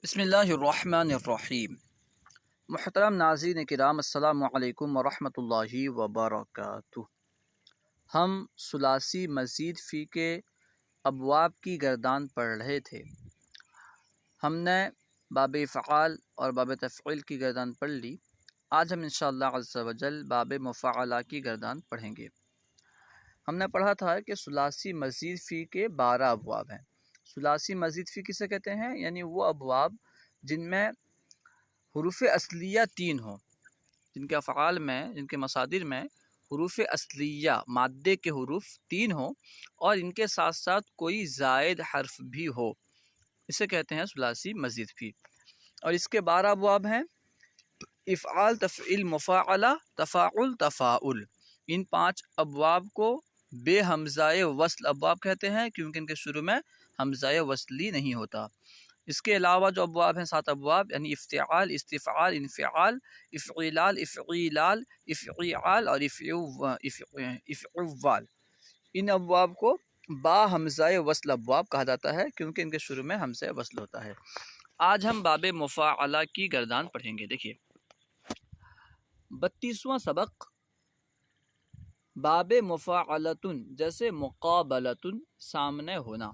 بسم اللہ الرحمن الرحیم۔ محترم ناظرین کرام، السلام علیکم ورحمۃ اللہ وبرکاتہ۔ ہم ثلاثی مزید فی کے ابواب کی گردان پڑھ رہے تھے۔ ہم نے باب فعال اور باب تفعیل کی گردان پڑھ لی۔ آج ہم انشاءاللہ عز و جل باب مفاعلہ کی گردان پڑھیں گے۔ ہم نے پڑھا تھا کہ ثلاثی مزید فی کے 12 ابواب ہیں۔ ثلاثی مزید فی کسے کہتے ہیں؟ یعنی وہ ابواب جن میں حروف اصلیہ 3 ہوں، جن کے افعال میں، جن کے مصادر میں حروف اصلیہ مادے کے حروف 3 ہوں اور ان کے ساتھ ساتھ کوئی زائد حرف بھی ہو، اسے کہتے ہیں ثلاثی مزید فی۔ اور اس کے 12 ابواب ہیں: افعال، تفعیل، مفاعلہ، تفاعل، تفاعل۔ ان 5 ابواب کو بے حمزہ وصل ابواب کہتے ہیں کیونکہ ان کے شروع میں حمزہ وصلی نہیں ہوتا۔ اس کے علاوہ جو ابواب ہیں 7 ابواب، یعنی افتعال، استفعال، انفعال، افعلال، افعیلال، افعیال اور افعوال، ان ابواب کو با حمزہ وصل ابواب کہا جاتا ہے کیونکہ ان کے شروع میں حمزہ وصل ہوتا ہے۔ آج ہم باب مفاعلہ کی گردان پڑھیں گے۔ دیکھیے 32واں سبق باب مفاعلتن، جیسے مقابلتن سامنے ہونا۔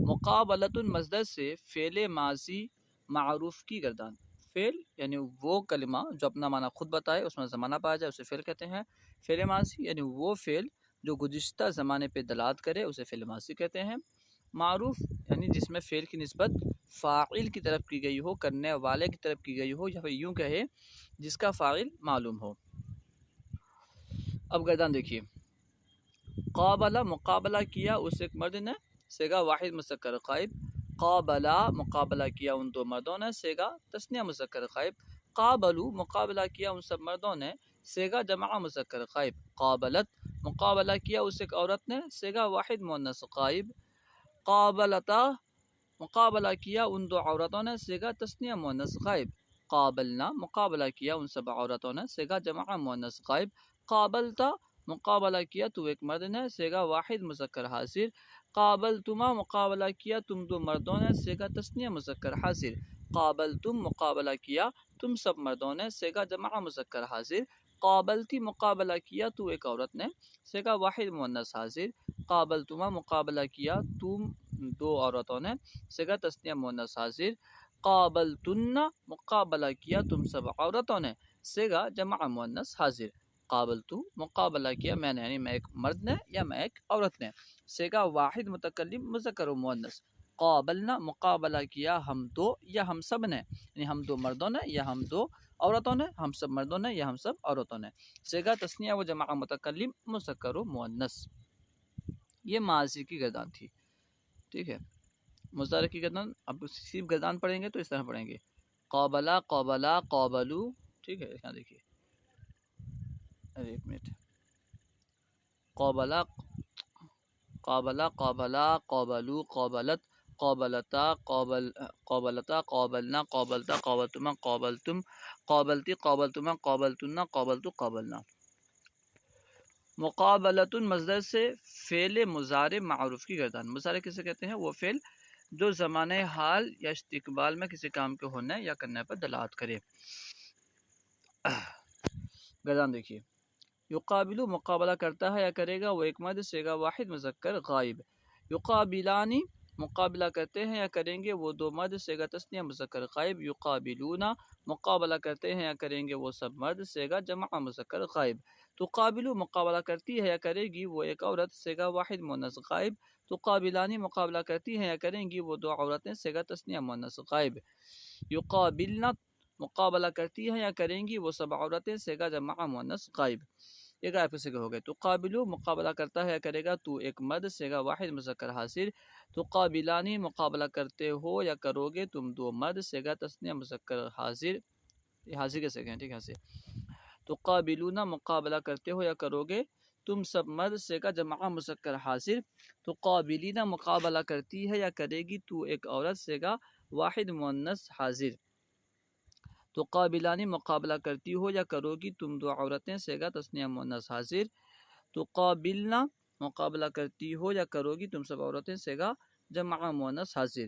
مقابلتن مصدر سے فعل ماضی معروف کی گردان۔ فعل یعنی وہ کلمہ جو اپنا معنی خود بتائے، اس میں زمانہ پایا جائے، اسے فعل کہتے ہیں۔ فعل ماضی یعنی وہ فعل جو گزشتہ زمانے پہ دلالت کرے، اسے فعل ماضی کہتے ہیں۔ معروف یعنی جس میں فعل کی نسبت فاعل کی طرف کی گئی ہو، کرنے والے کی طرف کی گئی ہو، یا پھر یوں کہے جس کا فاعل معلوم ہو۔ اب گردان دیکھیے، قابلہ مقابلہ کیا اس ایک مرد نے، صیغہ واحد مذکر غائب۔ قابلہ مقابلہ کیا ان 2 مردوں نے، صیغہ تثنیہ مذکر غائب۔ قابلو مقابلہ کیا ان سب مردوں نے، صیغہ جمع مذکر غائب۔ قابلت مقابلہ کیا اس ایک عورت نے، صیغہ واحد مؤنث غائب۔ قابلتا مقابلہ کیا ان 2 عورتوں نے، صیغہ تثنیہ مؤنث غائب۔ قابلنا مقابلہ کیا ان سب عورتوں نے، صیغہ جمع مؤنث غائب۔ قابلتا مقابلہ کیا تو ایک مرد نے، صیغہ واحد مذکر حاضر۔ قابلتما مقابلہ کیا تم 2 مردوں نے، صیغہ تثنیہ مذکر حاضر۔ قابلتم مقابلہ کیا تم سب مردوں نے، صیغہ جمع مذکر حاضر۔ قابلتی مقابلہ کیا تو ایک عورت نے، صیغہ واحد مؤنث حاضر۔ قابلتما مقابلہ کیا تم 2 عورتوں نے، صیغہ تثنیہ مؤنث حاضر۔ قابلتن مقابلہ کیا تم سب عورتوں نے، صیغہ جمع مؤنث حاضر۔ قابلتو مقابلہ کیا میں نے، یعنی میں ایک مرد نے یا میں ایک عورت نے، صیغہ واحد متکلم مذکر و مؤنث۔ قابلنا مقابلہ کیا ہم 2 یا ہم سب نے، یعنی ہم 2 مردوں نے یا ہم 2 عورتوں نے، ہم سب مردوں نے یا ہم سب عورتوں نے، صیغہ تثنیہ و جمع متکلم مذکر و مؤنث۔ یہ ماضی کی گردان تھی، ٹھیک ہے۔ مضارع کی گردان اب صرف گردان پڑھیں گے تو اس طرح پڑھیں گے: قابلہ، قابلہ، قابلو، ٹھیک ہے۔ یہاں دیکھیے، ایک منٹ، قابلہ، قابلہ، قابلہ، قابلو، قابلت، قابلتا، قابلتا، قابلنا، قابلتا، قابلتما، قابلتم، قابلتی، قابلتما، قابلتن، قابلتو، قابلنا۔ مقابلتن مصدر سے فعل مضارع معروف کی گردان۔ مضارع کسے کہتے ہیں؟ وہ فعل جو زمانہ حال یا استقبال میں کسی کام کے ہونے یا کرنے پر دلالت کرے۔ گردان دیکھیے، یقابلو مقابلہ کرتا ہے یا کرے گا وہ ایک مرد، صیغہ واحد مذکر غائب۔ یقابلانی مقابلہ کرتے ہیں یا کریں گے وہ 2 مرد، صیغہ تثنیہ مذکر غائب۔ یقابلونا مقابلہ کرتے ہیں یا کریں گے وہ سب مرد، صیغہ جمع مذکر غائب۔ تقابلو مقابلہ کرتی ہے یا کرے گی وہ ایک عورت، صیغہ واحد مؤنث غائب۔ تقابلانی مقابلہ کرتی ہیں یا کریں گی وہ 2 عورتیں، صیغہ تثنیہ مؤنث غائب۔ یقابلنا مقابلہ کرتی ہیں یا کریں گی وہ سب عورتیں، صیغہ جمع مؤنث غائب۔ یہ غائب کے صیغے ہو گئے۔ تقابلو مقابلہ کرتا ہے یا کرے گا تو ایک مرد، صیغہ واحد مذکر حاضر۔ تقابلانی مقابلہ کرتے ہو یا کرو گے تم 2 مرد، صیغہ تثنیہ مذکر حاضر۔ یہ حاضر کے صیغے ہیں، ٹھیک ہے سے۔ تقابلون مقابلہ کرتے ہو یا کرو گے تم سب مرد، صیغہ جمع مذکر حاضر۔ تقابلین مقابلہ کرتی ہے یا کرے گی تو ایک عورت، صیغہ واحد مؤنث حاضر۔ تقابلانی مقابلہ کرتی ہو یا کرو گی تم 2 عورتیں، صیغہ تثنیہ مؤنث حاضر۔ تقابلنا مقابلہ کرتی ہو یا کرو گی تم سب عورتیں، صیغہ جمع مؤنث حاضر۔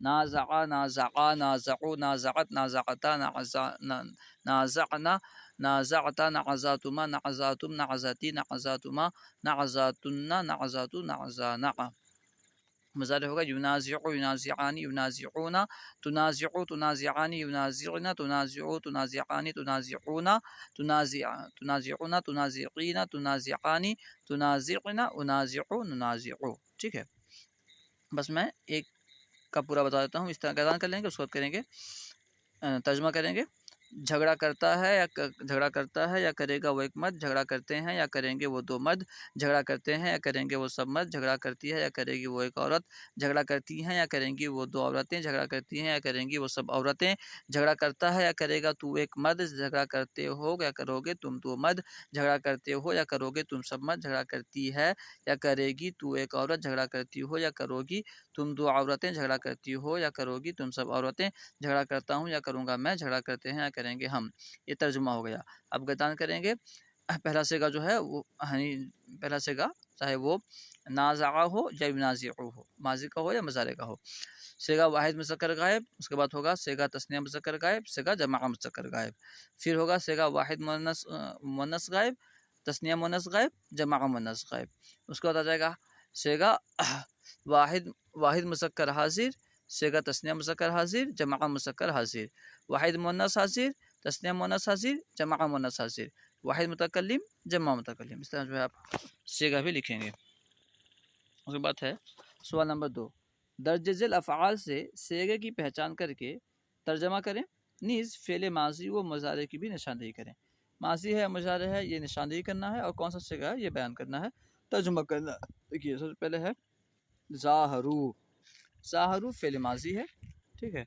نازع نازعا نازعوا نازعت نازعتا نازعنا نازعت نعزاتما نعزاتم نعزاتی نعزاتما نعزاتن نعزاتو نعزانا. مضارع ہوگا ینازع ینازعانی ینازعون تنازع تنازعانی ینازعن تنازع تنازعانی تنازعون تنازعون تنازعین تنازعانی تنازعن انازع ننازع. ٹھیک ہے، بس میں ایک کا پورا بتا دیتا ہوں، اس طرح گردان کر لیں گے، اس کے بعد کریں گے ترجمہ کریں گے. جھگڑا کرتا ہے یا کرے گا وہ ایک مرد، جھگڑا کرتے ہیں یا کریں گے وہ دو مرد، جھگڑا کرتے ہیں یا کریں گے وہ سب مرد، جھگڑا کرتی ہے یا کرے گی وہ ایک عورت، جھگڑا کرتی ہیں یا کریں گی وہ دو عورتیں، جھگڑا کرتی ہیں یا کریں گی وہ سب عورتیں، جھگڑا کرتا ہے یا کرے گا تو ایک مرد، جھگڑا کرتے ہو یا کرو گے تم دو مرد، جھگڑا کرتے ہو یا کرو گے تم سب مرد، جھگڑا کرتی ہے یا کرے گی تو ایک عورت، جھگڑا کرتی ہو یا کرو گی تم دو عورتیں، جھگڑا کرتی ہو یا کرو گی تم سب عورتیں، جھگڑا کرتا ہوں یا کروں گا میں، جھگڑا کرتے ہیں یا کریں گے ہم. یہ ترجمہ ہو گیا. اب گردان کریں گے. پہلا سیگا جو ہے وہ پہلا سیگا چاہے وہ نازعہ ہو یا ینازع ہو، ماضی کا ہو یا مضارع کا ہو. سیگا واحد مذکر غائب، اس کے بعد ہوگا سیگا تثنیہ مذکر غائب، سیگا جمع مذکر غائب. پھر ہوگا سیگا واحد مؤنث غائب، تثنیہ مؤنث غائب، جمع مؤنث غائب. اس کے بعد آ جائے گا سیگا واحد مذکر حاضر، سیگا تثنیہ مذکر حاضر، جمع مذکر حاضر، واحد مؤنث حاضر، تثنیہ مؤنث حاضر، جمع مؤنث حاضر، واحد متکلم، جمع متکلم. اس طرح جو ہے آپ سیگا بھی لکھیں گے. اس کے بعد ہے سوال نمبر 2، درج ذیل افعال سے سیگے کی پہچان کر کے ترجمہ کریں، نیز فعل ماضی و مضارع کی بھی نشاندہی کریں. ماضی ہے مضارع ہے، یہ نشاندہی کرنا ہے، اور کون سا سیگا ہے یہ بیان کرنا ہے، ترجمہ کرنا ہے. دیکھیے سب سے پہلے ہے ظاہرو. ظاہرو فعل ماضی ہے، ٹھیک ہے.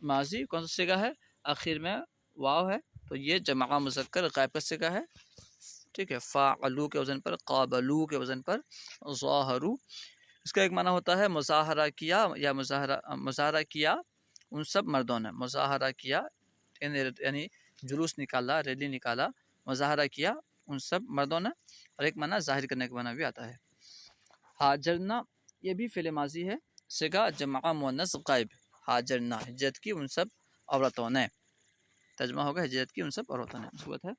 ماضی کون سا سیگا ہے، آخر میں واو ہے، تو یہ جمع مذکر غائب کا سیگا ہے، ٹھیک ہے. فاعلو کے وزن پر، قابلو کے وزن پر ظاہرو. اس کا ایک معنی ہوتا ہے مظاہرہ کیا یا مظاہرہ کیا ان سب مردوں نے، مظاہرہ کیا یعنی جلوس نکالا، ریلی نکالا، مظاہرہ کیا ان سب مردوں نے. اور ایک معنی ظاہر کرنے کا معنی بھی آتا ہے. حاجرنا یہ بھی فعل ماضی ہے، سیگا جمع مؤنث غائب. حاجرنا ہجرت کی ان سب عورتوں نے، ترجمہ ہوگا ہجرت کی ان سب عورتوں نے. اس کے بعد ہے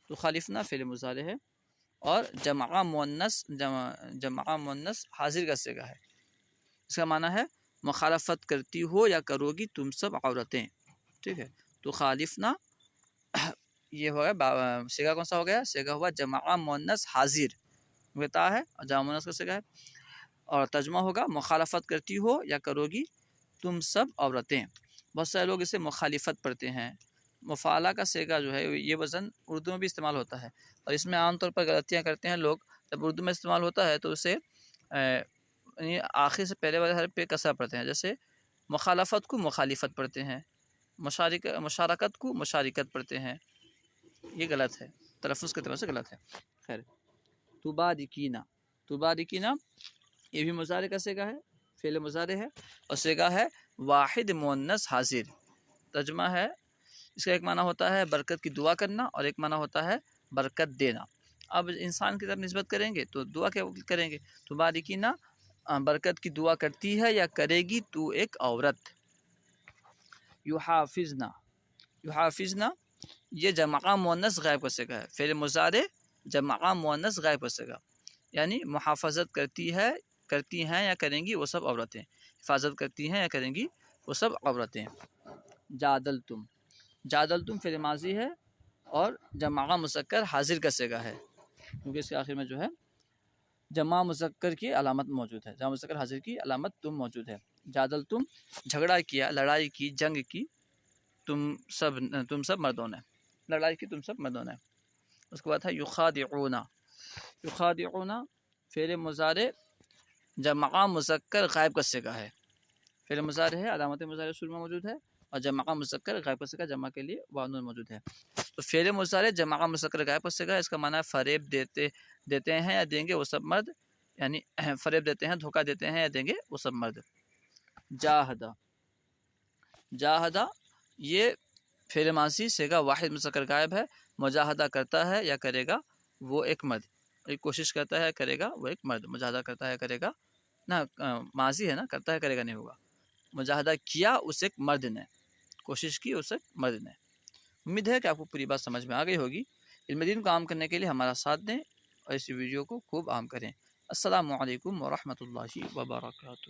تخالفنا فعل مضارع ہے، اور جمع مؤنث حاضر کا سیگا ہے. اس کا معنی ہے مخالفت کرتی ہو یا کرو گی تم سب عورتیں، ٹھیک ہے. تخالفنا یہ ہوگا سیگا کون سا ہو گیا، سیگا ہوا جمع مؤنث حاضر ہوتا ہے، اور جمع مؤنث کا سیگا ہے. اور ترجمہ ہوگا مخالفت کرتی ہو یا کرو گی تم سب عورتیں. بہت سارے لوگ اسے مخالفت پڑھتے ہیں. مفعلہ کا سیگا جو ہے یہ وزن اردو میں بھی استعمال ہوتا ہے، اور اس میں عام طور پر غلطیاں کرتے ہیں لوگ. جب اردو میں استعمال ہوتا ہے تو اسے آخر سے پہلے والے حرف پہ کسرہ پڑھتے ہیں، جیسے مخالفت کو مخالفت پڑھتے ہیں، مشارکت کو مشارکت پڑھتے ہیں. یہ غلط ہے، تلفظ کی طرف سے غلط ہے. خیر، تبارکینا یہ بھی مضارع کا سیگا ہے، فعل مضارع ہے، اور سیگا ہے واحد مؤنث حاضر. ترجمہ ہے اس کا ایک معنی ہوتا ہے برکت کی دعا کرنا، اور ایک معنی ہوتا ہے برکت دینا. اب انسان کی طرف نسبت کریں گے تو دعا کیا کریں گے، تبارکینا برکت کی دعا کرتی ہے یا کرے گی تو ایک عورت. یحافظنا یہ جمع مؤنث غائب کا سیگا ہے، فعل مضارع جمع مؤنث غائب کا سیگا، یعنی محافظت کرتی ہیں یا کریں گی وہ سب عورتیں، حفاظت کرتی ہیں یا کریں گی وہ سب عورتیں. جادلتم فعل ماضی ہے، اور جمع مذکر حاضر کا سیگا ہے، کیونکہ اس کے آخر میں جو ہے جمع مذکر کی علامت موجود ہے، جمع مذکر حاضر کی علامت تم موجود ہے. جادلتم جھگڑا کیا، لڑائی کی، جنگ کی تم سب مردوں نے، لڑائی کی تم سب مردوں نے. اس کے بعد ہے یخادعون فعل مضارع جمع مذکر غائب کا سیگا ہے، فعل مضارع ہے، علامت مضارع شروع میں موجود ہے، اور جمع مذکر غائب کا سیگا جمع کے لیے واو نون موجود ہے. تو فعل مضارع جمع مذکر غائب کا سیگا، اس کا معنی ہے فریب دیتے ہیں یا دیں گے وہ سب مرد، یعنی فریب دیتے ہیں، دھوکہ دیتے ہیں یا دیں گے وہ سب مرد. جاہدہ یہ فعل ماضی سیگا واحد مذکر غائب ہے، مجاہدہ کرتا ہے یا کرے گا وہ ایک مرد، ایک کوشش کرتا ہے کرے گا وہ ایک مرد، مجاہدہ کرتا ہے کرے گا نا ماضی ہے نا، کرتا ہے کرے گا نہیں ہوگا. مجاہدہ کیا اس ایک مرد نے، کوشش کی اس ایک مرد نے. امید ہے کہ آپ کو پوری بات سمجھ میں آ گئی ہوگی. علم دین کو عام کرنے کے لیے ہمارا ساتھ دیں اور اس ویڈیو کو خوب عام کریں. السلام علیکم ورحمۃ اللہ وبرکاتہ.